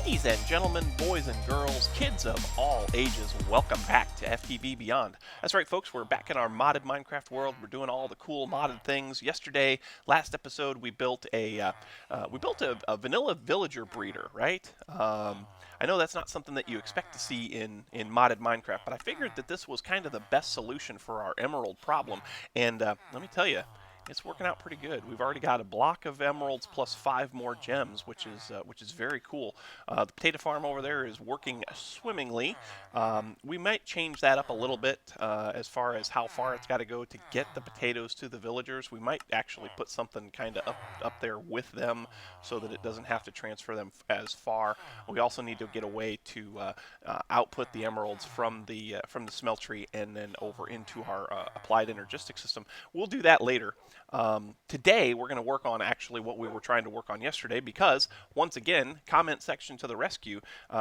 Ladies and gentlemen, boys and girls, kids of all ages, welcome back to FTB Beyond. That's right, folks, we're back in our modded Minecraft world. We're doing all the cool modded things. Yesterday, last episode, we built a vanilla villager breeder, right? I know that's not something that you expect to see in modded Minecraft, but I figured that this was kind of the best solution for our emerald problem. And let me tell you, it's working out pretty good. We've already got a block of emeralds plus 5 more gems, which is very cool. The potato farm over there is working swimmingly. We might change that up a little bit as far as how far it's got to go to get the potatoes to the villagers. We might actually put something kind of up there with them so that it doesn't have to transfer them as far. We also need to get a way to output the emeralds from the smeltery and then over into our applied Energistics system. We'll do that later. Today we're going to work on actually what we were trying to work on yesterday because, once again, comment section to the rescue.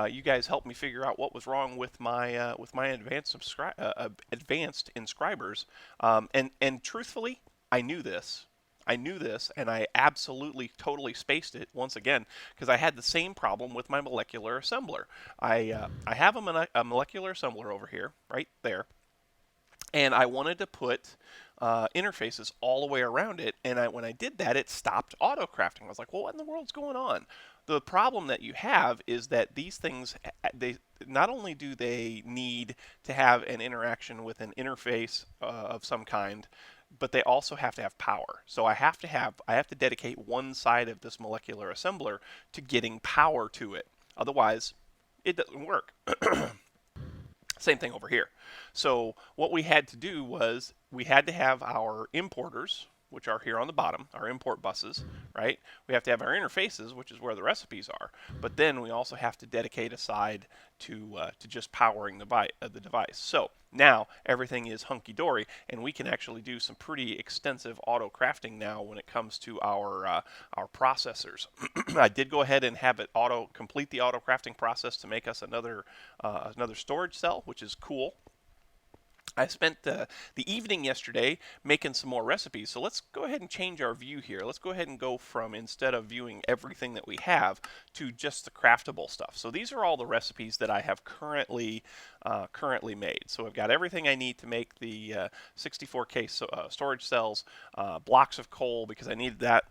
You guys helped me figure out what was wrong with my advanced inscribers, and truthfully, I knew this, and I absolutely totally spaced it once again because I had the same problem with my molecular assembler. I have a molecular assembler over here, right there, and I wanted to put interfaces all the way around it, and when I did that, it stopped autocrafting. I was like, well, what in the world's going on? The problem that you have is that these things, they not only do they need to have an interaction with an interface of some kind, but they also have to have power. So I have to dedicate one side of this molecular assembler to getting power to it. Otherwise, it doesn't work. Same thing over here. So what we had to do was we had to have our importers, which are here on the bottom, our import buses, right? We have to have our interfaces, which is where the recipes are. But then we also have to dedicate a side to just powering the device. So now everything is hunky-dory, and we can actually do some pretty extensive auto crafting now when it comes to our processors. I did go ahead and have it complete the auto crafting process to make us another storage cell, which is cool. I spent the evening yesterday making some more recipes, so let's go ahead and change our view here. Let's go ahead and go from, instead of viewing everything that we have, to just the craftable stuff. So these are all the recipes that I have currently made. So I've got everything I need to make the 64K storage cells, blocks of coal, because I needed that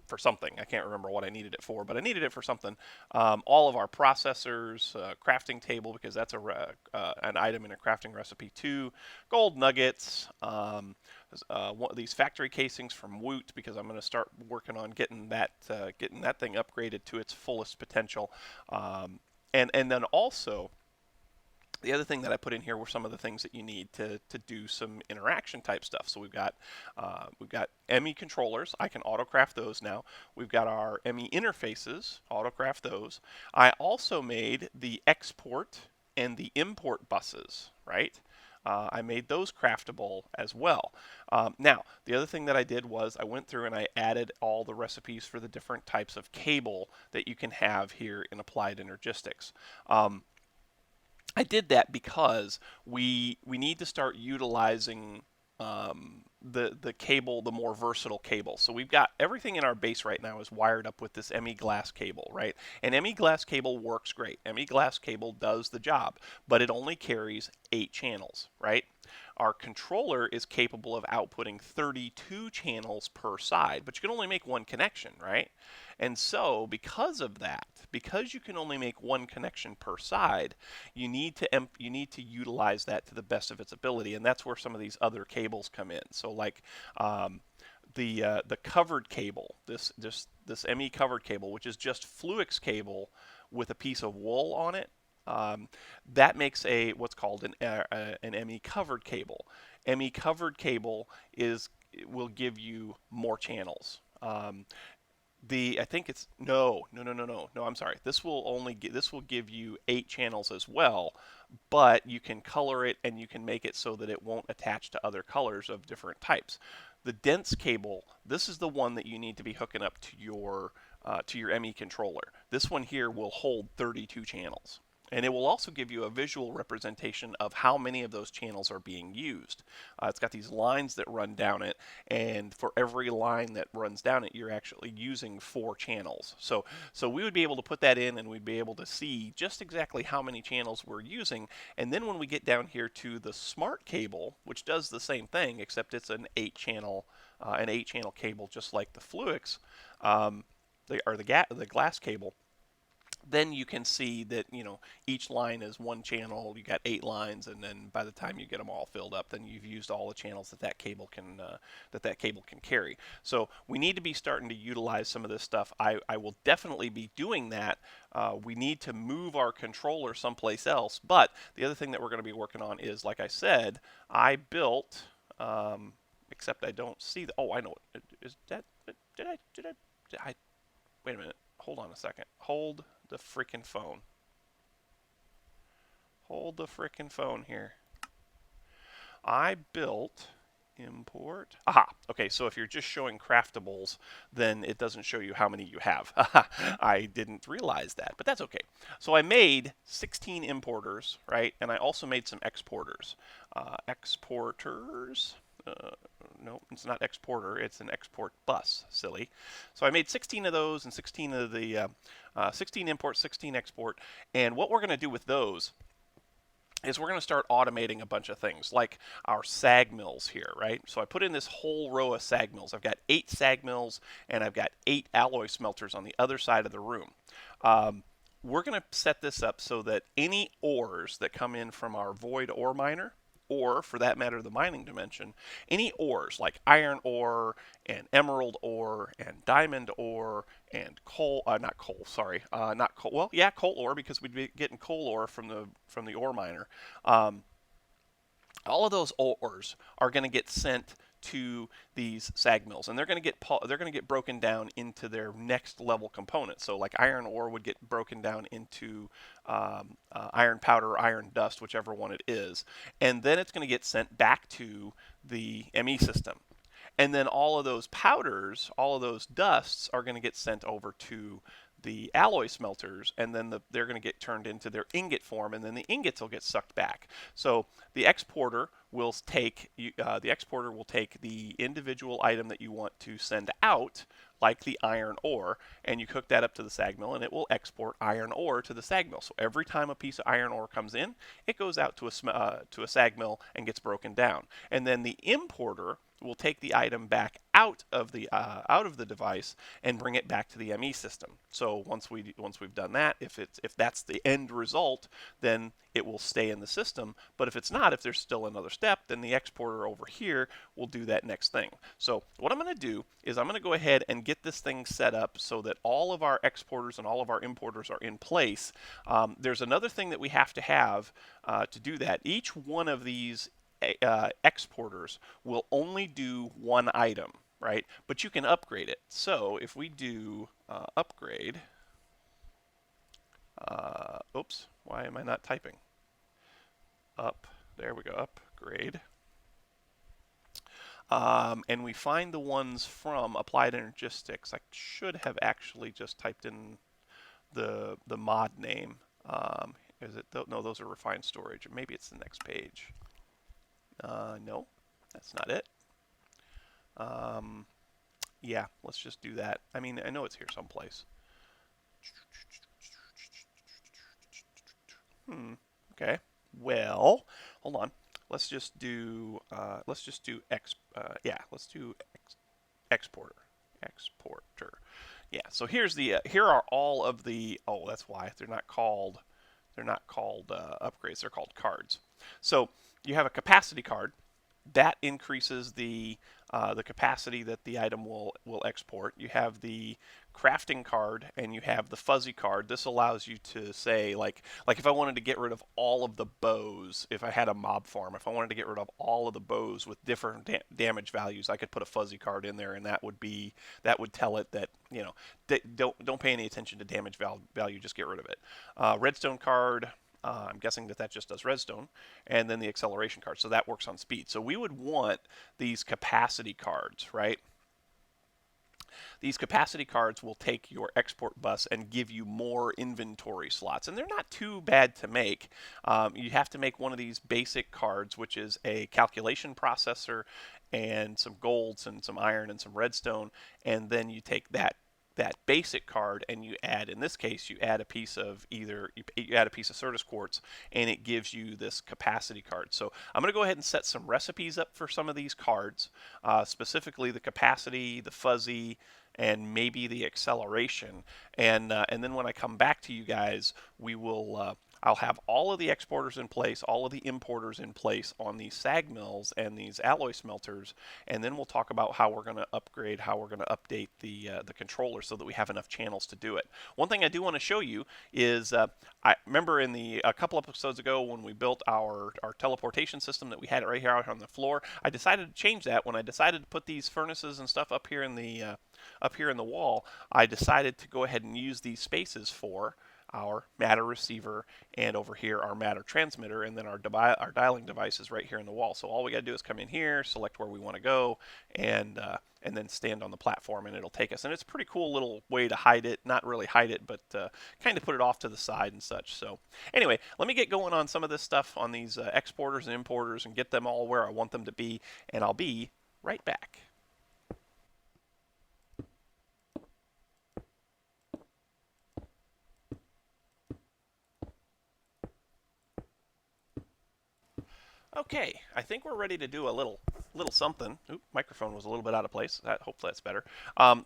for something. I can't remember what I needed it for, but I needed it for something. All of our processors, crafting table, because that's an item in a crafting recipe too. Gold nuggets, these factory casings from Woot, because I'm going to start working on getting that thing upgraded to its fullest potential. And then also, the other thing that I put in here were some of the things that you need to do some interaction type stuff. So we've got ME controllers. I can autocraft those now. We've got our ME interfaces, autocraft those. I also made the export and the import buses, right? I made those craftable as well. Now, the other thing that I did was I went through and I added all the recipes for the different types of cable that you can have here in Applied Energistics. I did that because we need to start utilizing the cable, the more versatile cable. So we've got everything in our base right now is wired up with this ME glass cable, right? And ME glass cable works great. ME glass cable does the job, but it only carries 8 channels, right? Our controller is capable of outputting 32 channels per side, but you can only make one connection, right? And so because of that, because you can only make one connection per side, you need to utilize that to the best of its ability, and that's where some of these other cables come in. So like the covered cable, this ME covered cable, which is just Fluix cable with a piece of wool on it. That makes what's called an ME covered cable. ME covered cable will give you more channels. I think it's no. I'm sorry. This will give you 8 channels as well, but you can color it and you can make it so that it won't attach to other colors of different types. The dense cable, this is the one that you need to be hooking up to your ME controller. This one here will hold 32 channels. And it will also give you a visual representation of how many of those channels are being used. It's got these lines that run down it, and for every line that runs down it, you're actually using 4 channels. So we would be able to put that in, and we'd be able to see just exactly how many channels we're using. And then when we get down here to the smart cable, which does the same thing, except it's an 8-channel cable, just like the Fluix, the glass cable. Then you can see that each line is 1 channel. You got 8 lines, and then by the time you get them all filled up, then you've used all the channels that cable can carry. So we need to be starting to utilize some of this stuff. I will definitely be doing that. We need to move our controller someplace else. But the other thing that we're going to be working on is, like I said, I built. Except I don't see the. Oh, I know. Is that? Did I? Wait a minute. Hold on a second. Hold the freaking phone. Hold the freaking phone here. I built import. Aha. Okay, so if you're just showing craftables, then it doesn't show you how many you have. I didn't realize that, but that's okay. So I made 16 importers, right? And I also made some exporters. No, it's not exporter, it's an export bus, silly. So I made 16 of those and 16 of the 16 import, 16 export. And what we're going to do with those is we're going to start automating a bunch of things like our sag mills here, right? So I put in this whole row of sag mills. I've got 8 sag mills and I've got 8 alloy smelters on the other side of the room. We're going to set this up so that any ores that come in from our void ore miner, or for that matter the mining dimension, any ores like iron ore and emerald ore and diamond ore and coal, coal ore, because we'd be getting coal ore from the ore miner. All of those ores are going to get sent to these sag mills, and they're going to get broken down into their next level components. So like iron ore would get broken down into iron powder or iron dust, whichever one it is, and then it's going to get sent back to the ME system. And then all of those powders, all of those dusts are going to get sent over to the alloy smelters, and then they're going to get turned into their ingot form, and then the ingots will get sucked back. So the exporter will take the individual item that you want to send out, like the iron ore, and you hook that up to the sag mill, and it will export iron ore to the sag mill. So every time a piece of iron ore comes in, it goes out to a sag mill and gets broken down. And then the importer will take the item back out of the device and bring it back to the ME system. So once we've done that, if that's the end result, then it will stay in the system. But if it's not, if there's still another step, then the exporter over here will do that next thing. So what I'm going to do is I'm going to go ahead and get this thing set up so that all of our exporters and all of our importers are in place. There's another thing that we have to do that. Each one of these exporters will only do one item, right? But you can upgrade it. So if we do upgrade, oops, why am I not typing? There we go, upgrade. And we find the ones from Applied Energistics. I should have actually just typed in the mod name. Is it? No, those are refined storage. Or maybe it's the next page. No, that's not it. Yeah, let's just do that. I mean, I know it's here someplace. Okay. Well, hold on. Let's just do exporter. Exporter. Yeah. So here are all of the. Oh, that's why they're not called upgrades. They're called cards. So you have a capacity card that increases the capacity that the item will export. You have the crafting card and you have the fuzzy card. This allows you to say, like if I wanted to get rid of all of the bows, if I had a mob farm, if I wanted to get rid of all of the bows with different damage values, I could put a fuzzy card in there, and that would tell it that don't pay any attention to damage value, just get rid of it. Redstone card. I'm guessing that just does redstone, and then the acceleration card. So that works on speed. So we would want these capacity cards, right? These capacity cards will take your export bus and give you more inventory slots, and they're not too bad to make. You have to make one of these basic cards, which is a calculation processor and some golds and some iron and some redstone, and then you take that basic card and you add, in this case, you add a piece of you add a piece of Certus quartz, and it gives you this capacity card. So I'm going to go ahead and set some recipes up for some of these cards, specifically the capacity, the fuzzy, and maybe the acceleration. And then when I come back to you guys, we will. I'll have all of the exporters in place, all of the importers in place on these sag mills and these alloy smelters, and then we'll talk about how we're going to upgrade, how we're going to update the controller so that we have enough channels to do it. One thing I do want to show you is I remember in a couple episodes ago when we built our teleportation system that we had it right here out on the floor. I decided to change that when I decided to put these furnaces and stuff up here in the wall. I decided to go ahead and use these spaces for our matter receiver, and over here our matter transmitter, and then our dialing device is right here in the wall. So all we got to do is come in here, select where we want to go, and then stand on the platform, and it'll take us. And it's a pretty cool little way to hide it. Not really hide it, but kind of put it off to the side and such. So anyway, let me get going on some of this stuff on these exporters and importers and get them all where I want them to be, and I'll be right back. Okay, I think we're ready to do a little something. Oop, microphone was a little bit out of place. Hopefully that's better.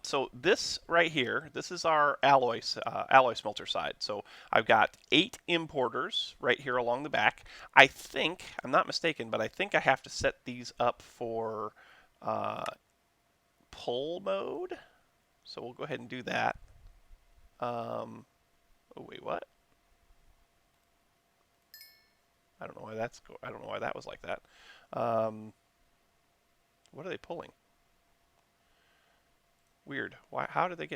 So this right here, this is our alloy smelter side. So I've got 8 importers right here along the back. I think, I'm not mistaken, but I think I have to set these up for pull mode. So we'll go ahead and do that. Oh wait, what? I don't know why I don't know why that was like that. What are they pulling? Weird. Why? How are they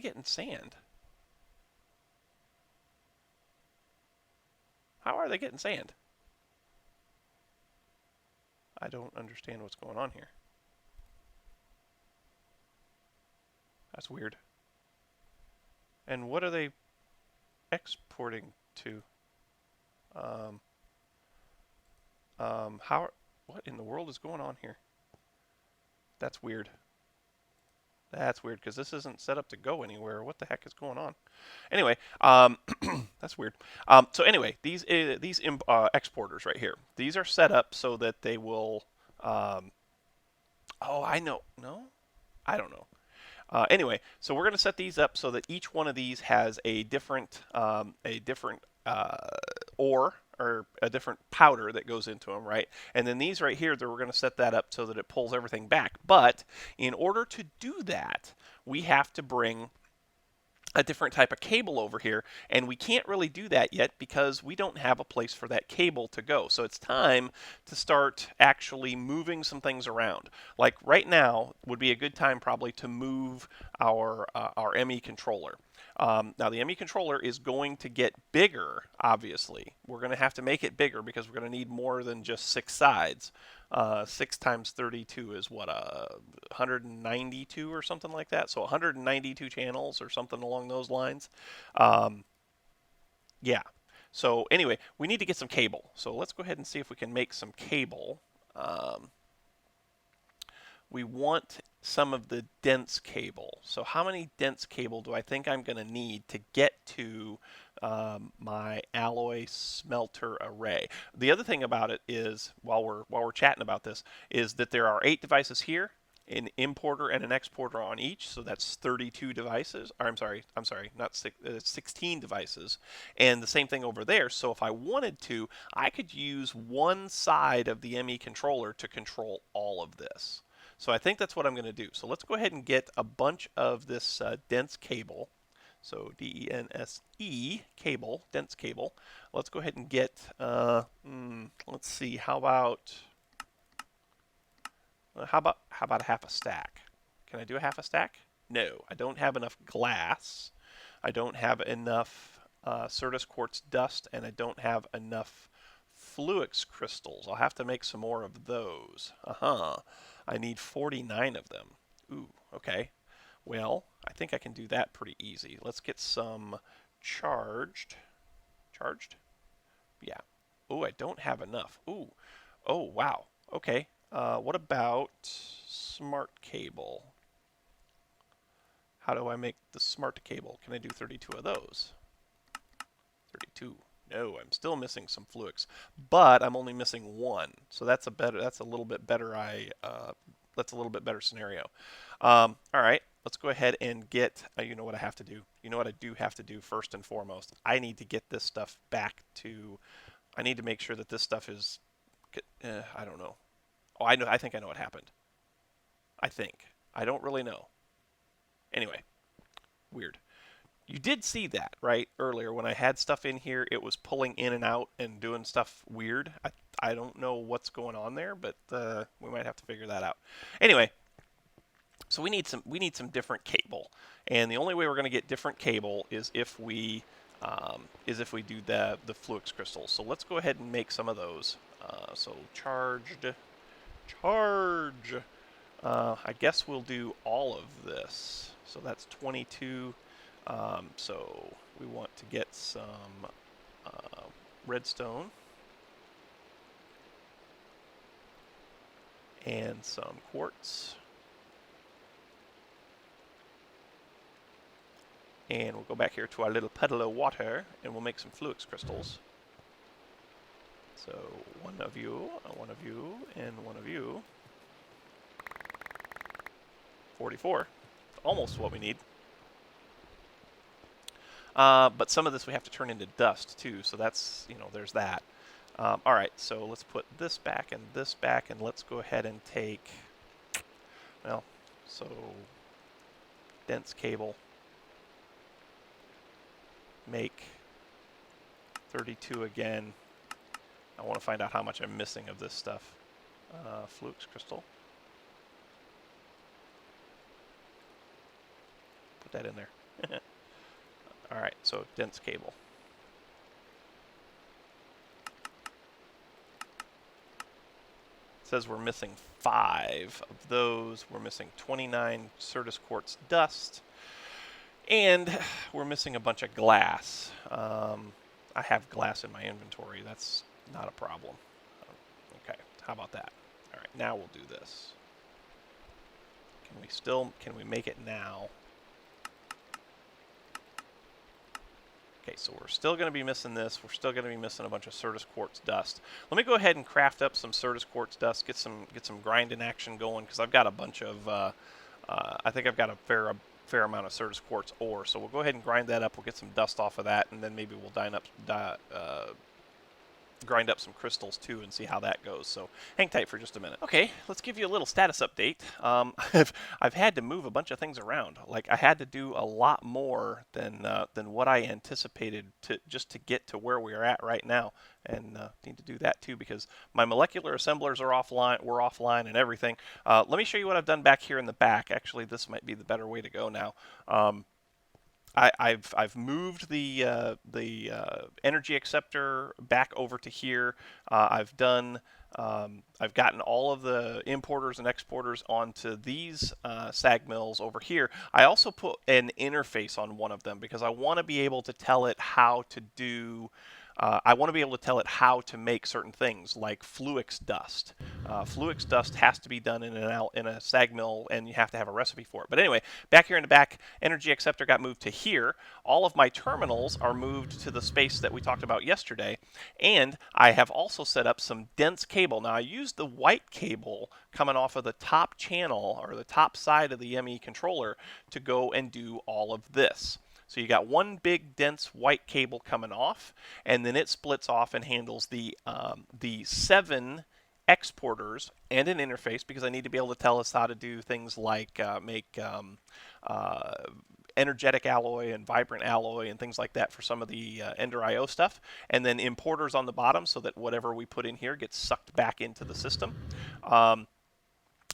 getting sand? How are they getting sand? I don't understand what's going on here. That's weird. And what are they exporting to? What in the world is going on here? That's weird. That's weird because this isn't set up to go anywhere. What the heck is going on? Anyway, that's weird. So anyway, these exporters right here, these are set up so that they will. Oh, I know. No, I don't know. Anyway, so we're going to set these up so that each one of these has a different ore or a different powder that goes into them, right? And then these right here, we're going to set that up so that it pulls everything back. But in order to do that, we have to bring a different type of cable over here, and we can't really do that yet because we don't have a place for that cable to go. So it's time to start actually moving some things around. Like right now would be a good time probably to move our ME controller. Now the ME controller is going to get bigger, obviously. We're going to have to make it bigger because we're going to need more than just 6 sides. 6 times 32 is what, 192 or something like that? So 192 channels or something along those lines. Yeah. So anyway, we need to get some cable. So let's go ahead and see if we can make some cable. We want some of the dense cable. So how many dense cable do I think I'm going to need to get to my alloy smelter array? The other thing about it is, while we're chatting about this, is that there are 8 devices here, an importer and an exporter on each, so that's 32 devices. Or I'm sorry, not 16 devices, and the same thing over there. So if I wanted to, I could use one side of the ME controller to control all of this. So I think that's what I'm going to do. So let's go ahead and get a bunch of this dense cable. So DENSE cable, dense cable. Let's go ahead and get, let's see, how about a half a stack? Can I do a half a stack? No, I don't have enough glass. I don't have enough Certus quartz dust, and I don't have enough Fluix crystals. I'll have to make some more of those. I need 49 of them. Ooh, okay. Well, I think I can do that pretty easy. Let's get some charged. Charged? Yeah. Oh, I don't have enough. Ooh. Oh, wow. Okay. What about smart cable? How do I make the smart cable? Can I do 32 of those? 32. No, I'm still missing some fluix, but I'm only missing one. So that's a little bit better. That's a little bit better scenario. All right, let's go ahead and get. You know what I have to do. You know what I do have to do first and foremost. I need to get this stuff back to. I need to make sure that this stuff is. I don't know. Oh, I know. I think I know what happened. I think. I don't really know. Anyway, weird. You did see that, right? Earlier when I had stuff in here, it was pulling in and out and doing stuff weird. I don't know what's going on there, but we might have to figure that out. Anyway, so we need some different cable, and the only way we're going to get different cable is if we do the fluix crystals. So let's go ahead and make some of those. So charge. I guess we'll do all of this. So that's 22. So we want to get some redstone and some quartz. And we'll go back here to our little puddle of water and we'll make some fluix crystals. So one of you, and one of you. 44. Almost what we need. But some of this we have to turn into dust too, so that's, there's that. All right, so let's put this back, and let's go ahead and take, well, so dense cable, make 32 again. I want to find out how much I'm missing of this stuff. Fluix crystal. Put that in there. All right, so dense cable. It says we're missing 5 of those. We're missing 29 Certus quartz dust, and we're missing a bunch of glass. I have glass in my inventory. That's not a problem. Okay, how about that? All right, now we'll do this. Can we make it now? Okay, so we're still going to be missing this. We're still going to be missing a bunch of Certus quartz dust. Let me go ahead and craft up some Certus quartz dust, get some grinding action going, because I've got a bunch of, I think I've got a fair amount of Certus quartz ore. So we'll go ahead and grind that up. We'll get some dust off of that, and then maybe we'll grind up some crystals too and see how that goes. So hang tight for just a minute. Okay, let's give you a little status update. I've had to move a bunch of things around. Like I had to do a lot more than what I anticipated just to get to where we are at right now. And need to do that too because my molecular assemblers are offline. We're offline and everything. Let me show you what I've done back here in the back. Actually, this might be the better way to go now. I've moved the energy acceptor back over to here. I've gotten all of the importers and exporters onto these sag mills over here. I also put an interface on one of them because I want to be able to tell it how to do. I want to be able to tell it how to make certain things like fluix dust. Fluix dust has to be done in a sag mill, and you have to have a recipe for it. But anyway, back here in the back, energy acceptor got moved to here. All of my terminals are moved to the space that we talked about yesterday, and I have also set up some dense cable. Now, I used the white cable coming off of the top channel or the top side of the ME controller to go and do all of this. So you got one big dense white cable coming off, and then it splits off and handles the 7 exporters and an interface because I need to be able to tell us how to do things like make energetic alloy and vibrant alloy and things like that for some of the Ender IO stuff, and then importers on the bottom so that whatever we put in here gets sucked back into the system.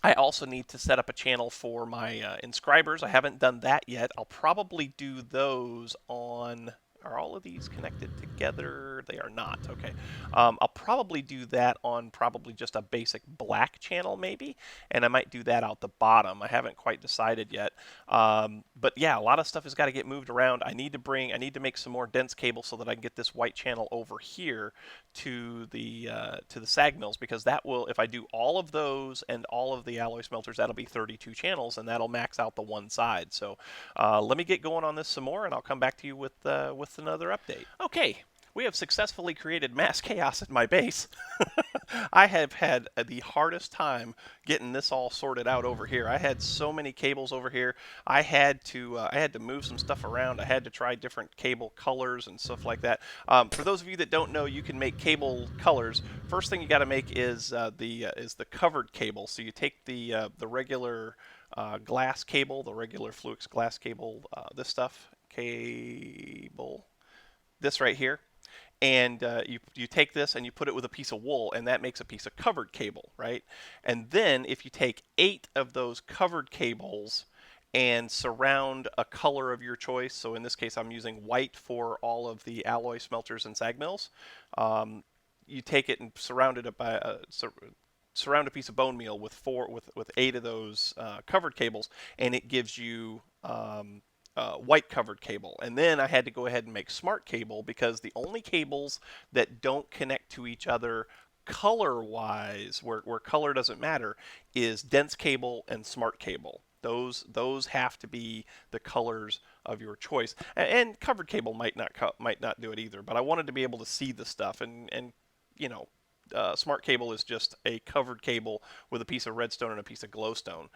I also need to set up a channel for my inscribers. I haven't done that yet. I'll probably do those on Are all of these connected together? They are not. Okay. I'll probably do that on probably just a basic black channel maybe, and I might do that out the bottom. I haven't quite decided yet. But yeah, a lot of stuff has got to get moved around. I need to make some more dense cable so that I can get this white channel over here to the sag mills, because that will, if I do all of those and all of the alloy smelters, that'll be 32 channels, and that'll max out the one side. So let me get going on this some more, and I'll come back to you with another update. Okay, we have successfully created mass chaos at my base. I have had the hardest time getting this all sorted out over here. I had so many cables over here. I had to move some stuff around. I had to try different cable colors and stuff like that. For those of you that don't know, you can make cable colors. First thing you got to make is the covered cable. So you take the regular glass cable, the regular Fluix glass cable, this stuff, cable, this right here, and you take this and you put it with a piece of wool, and that makes a piece of covered cable, right? And then if you take 8 of those covered cables and surround a color of your choice, so in this case I'm using white for all of the alloy smelters and sag mills, you take it and surround it by surround a piece of bone meal with 8 of those covered cables, and it gives you white covered cable. And then I had to go ahead and make smart cable, because the only cables that don't connect to each other color wise, where color doesn't matter, is dense cable and smart cable. Those have to be the colors of your choice. And covered cable might not do it either, but I wanted to be able to see the stuff, and you know, smart cable is just a covered cable with a piece of redstone and a piece of glowstone.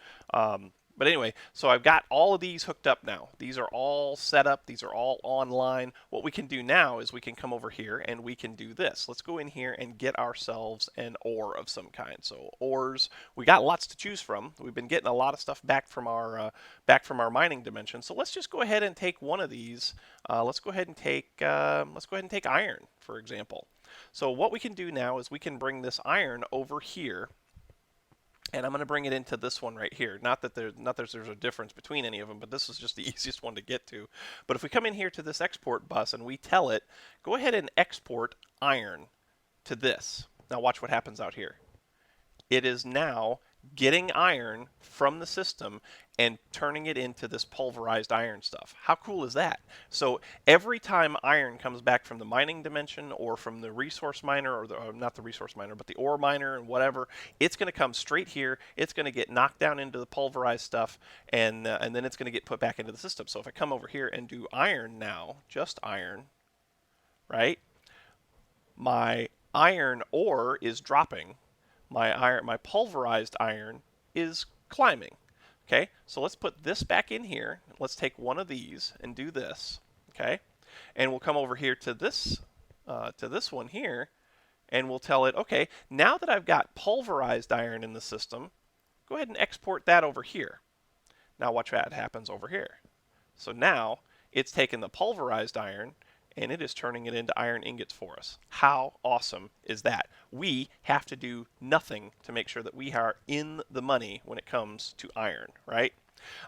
But anyway, so I've got all of these hooked up now. These are all set up. These are all online. What we can do now is we can come over here and we can do this. Let's go in here and get ourselves an ore of some kind. So ores, we got lots to choose from. We've been getting a lot of stuff back from our mining dimension. So let's just go ahead and take one of these. Let's go ahead and take iron, for example. So what we can do now is we can bring this iron over here, and I'm going to bring it into this one right here. Not that there's a difference between any of them, but this is just the easiest one to get to. But if we come in here to this export bus and we tell it, go ahead and export iron to this. Now watch what happens out here. It is now getting iron from the system and turning it into this pulverized iron stuff. How cool is that? So every time iron comes back from the mining dimension or from the resource miner, or not the resource miner, but the ore miner and whatever, it's going to come straight here. It's going to get knocked down into the pulverized stuff, and then it's going to get put back into the system. So if I come over here and do iron now, just iron, right? My iron ore is dropping. My pulverized iron is climbing. Okay, so let's put this back in here. Let's take one of these and do this. Okay, and we'll come over here to this one here, and we'll tell it, okay, now that I've got pulverized iron in the system, go ahead and export that over here. Now watch what happens over here. So now it's taken the pulverized iron and it is turning it into iron ingots for us. How awesome is that? We have to do nothing to make sure that we are in the money when it comes to iron, right?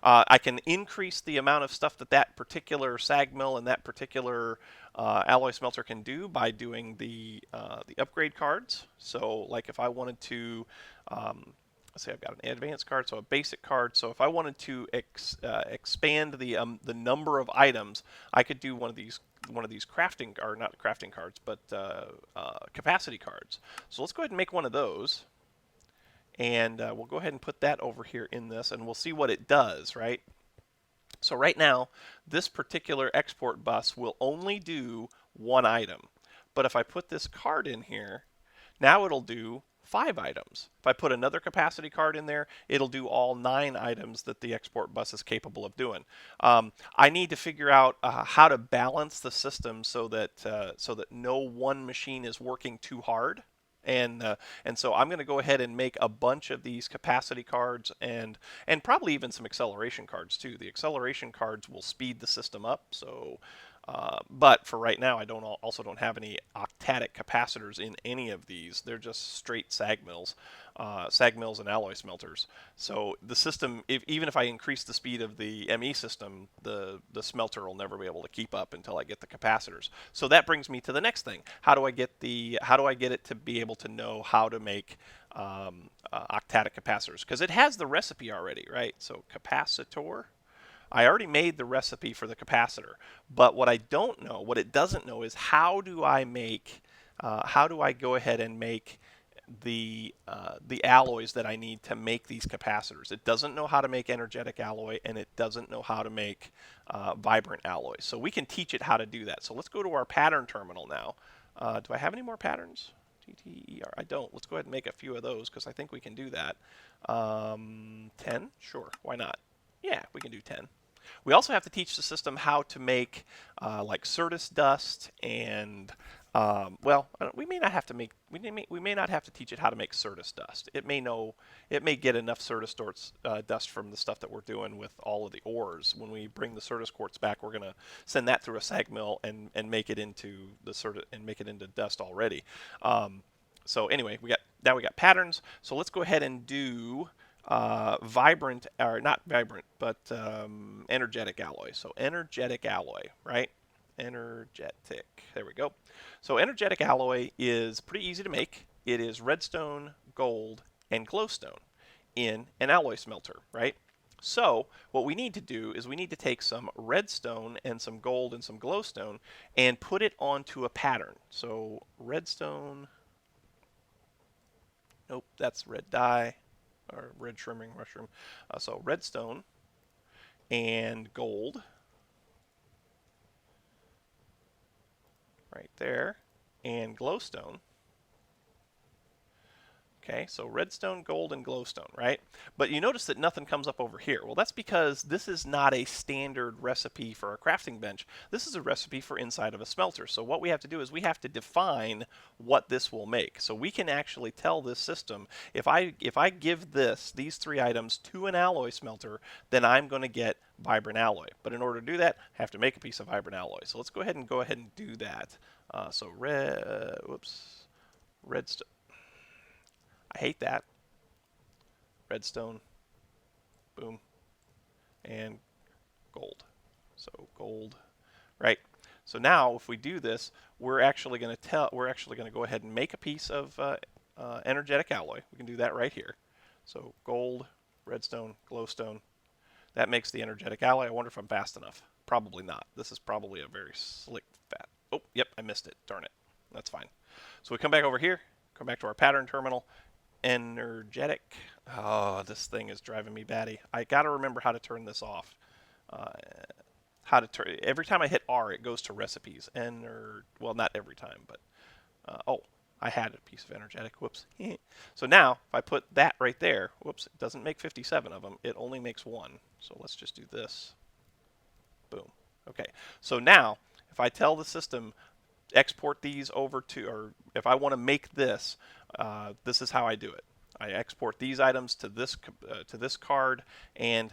I can increase the amount of stuff that particular sag mill and that particular alloy smelter can do by doing the upgrade cards. So like if I wanted to, let's say I've got an advanced card, so a basic card. So if I wanted to expand the number of items, I could do one of these crafting, or not crafting cards, but capacity cards. So let's go ahead and make one of those, and we'll go ahead and put that over here in this, and we'll see what it does, right? So right now, this particular export bus will only do one item, but if I put this card in here, now it'll do 5 items. If I put another capacity card in there, it'll do all 9 items that the export bus is capable of doing. I need to figure out how to balance the system so that no one machine is working too hard. And so I'm going to go ahead and make a bunch of these capacity cards and probably even some acceleration cards too. The acceleration cards will speed the system up. So But for right now, I also don't have any octadic capacitors in any of these. They're just straight sag mills and alloy smelters. So the system, even if I increase the speed of the ME system, the smelter will never be able to keep up until I get the capacitors. So that brings me to the next thing. How do I get it to be able to know how to make octadic capacitors? Because it has the recipe already, right? So capacitor. I already made the recipe for the capacitor, but what it doesn't know is how do I go ahead and make the alloys that I need to make these capacitors. It doesn't know how to make energetic alloy, and it doesn't know how to make vibrant alloys. So we can teach it how to do that. So let's go to our pattern terminal now. Do I have any more patterns? TTER. I don't. Let's go ahead and make a few of those because I think we can do that. 10? Sure. Why not? Yeah, we can do 10. We also have to teach the system how to make like Certus dust and well, we may not have to make we may not have to teach it how to make Certus dust. It may get enough Certus dust from the stuff that we're doing with all of the ores. When we bring the Certus quartz back, we're going to send that through a sag mill and make it into the Certus and make it into dust already. So anyway, we got patterns. So let's go ahead and do vibrant, or not vibrant, but energetic alloy. So energetic alloy, right? Energetic. There we go. So energetic alloy is pretty easy to make. It is redstone, gold, and glowstone in an alloy smelter, right? So what we need to do is we need to take some redstone and some gold and some glowstone and put it onto a pattern. So redstone, nope, that's red dye. Or red shrimming mushroom. So redstone and gold right there, and glowstone. Okay, so redstone, gold, and glowstone, right? But you notice that nothing comes up over here. Well, that's because this is not a standard recipe for a crafting bench. This is a recipe for inside of a smelter. So what we have to do is we have to define what this will make. So we can actually tell this system, if I give these three items to an alloy smelter, then I'm going to get vibrant alloy. But in order to do that, I have to make a piece of vibrant alloy. So let's go ahead and do that. So redstone. I hate that. Redstone, boom, and gold. So gold, right? So now if we do this, we're actually going to go ahead and make a piece of energetic alloy. We can do that right here. So gold, redstone, glowstone. That makes the energetic alloy. I wonder if I'm fast enough. Probably not. This is probably a very slick fat. Oh, yep, I missed it. Darn it. That's fine. So we come back over here, come back to our pattern terminal. Energetic. Oh, this thing is driving me batty. I got to remember how to turn this off. Every time I hit R, it goes to recipes. Well, not every time, but oh, I had a piece of energetic. Whoops. So now, if I put that right there, whoops, it doesn't make 57 of them. It only makes one. So let's just do this. Boom. Okay. So now, if I tell the system export these over to, or if I want to make this, this is how I do it. I export these items to this card, and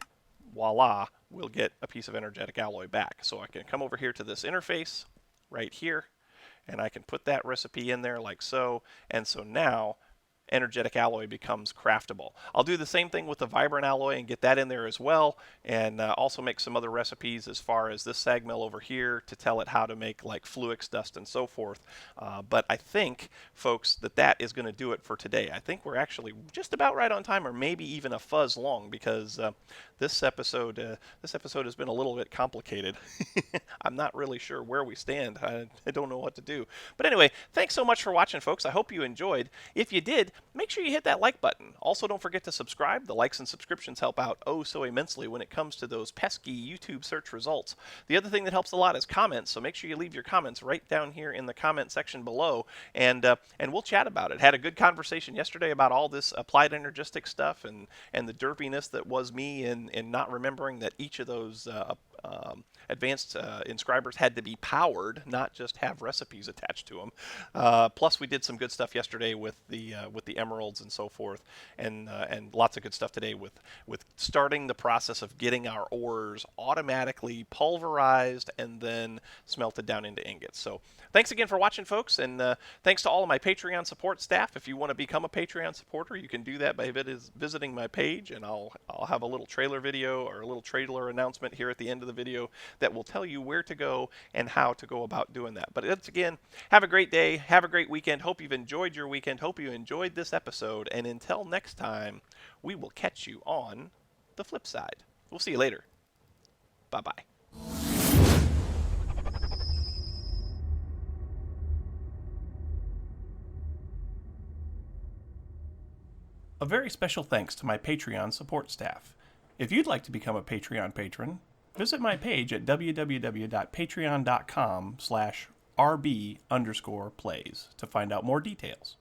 voila, we'll get a piece of energetic alloy back. So I can come over here to this interface right here, and I can put that recipe in there like so, and so now energetic alloy becomes craftable. I'll do the same thing with the vibrant alloy and get that in there as well, and also make some other recipes as far as this sag mill over here to tell it how to make like fluix dust and so forth. But I think, folks, that is going to do it for today. I think we're actually just about right on time, or maybe even a fuzz long, because this episode has been a little bit complicated. I'm not really sure where we stand. I don't know what to do. But anyway, thanks so much for watching, folks. I hope you enjoyed. If you did, make sure you hit that like button. Also, don't forget to subscribe. The likes and subscriptions help out oh so immensely when it comes to those pesky YouTube search results. The other thing that helps a lot is comments, so make sure you leave your comments right down here in the comment section below, and we'll chat about it. Had a good conversation yesterday about all this applied energistics stuff and the derpiness that was me in not remembering that each of those Advanced inscribers had to be powered, not just have recipes attached to them. Plus, we did some good stuff yesterday with the emeralds and so forth, and lots of good stuff today with starting the process of getting our ores automatically pulverized and then smelted down into ingots. So thanks again for watching, folks, and thanks to all of my Patreon support staff. If you want to become a Patreon supporter, you can do that by visiting my page, and I'll have a little trailer video or a little trailer announcement here at the end of the video that will tell you where to go and how to go about doing that. But once again, have a great day, have a great weekend. Hope you've enjoyed your weekend. Hope you enjoyed this episode, and until next time, we will catch you on the flip side. We'll see you later. Bye-bye. A very special thanks to my Patreon support staff. If you'd like to become a Patreon patron, visit my page at www.patreon.com/RB_plays to find out more details.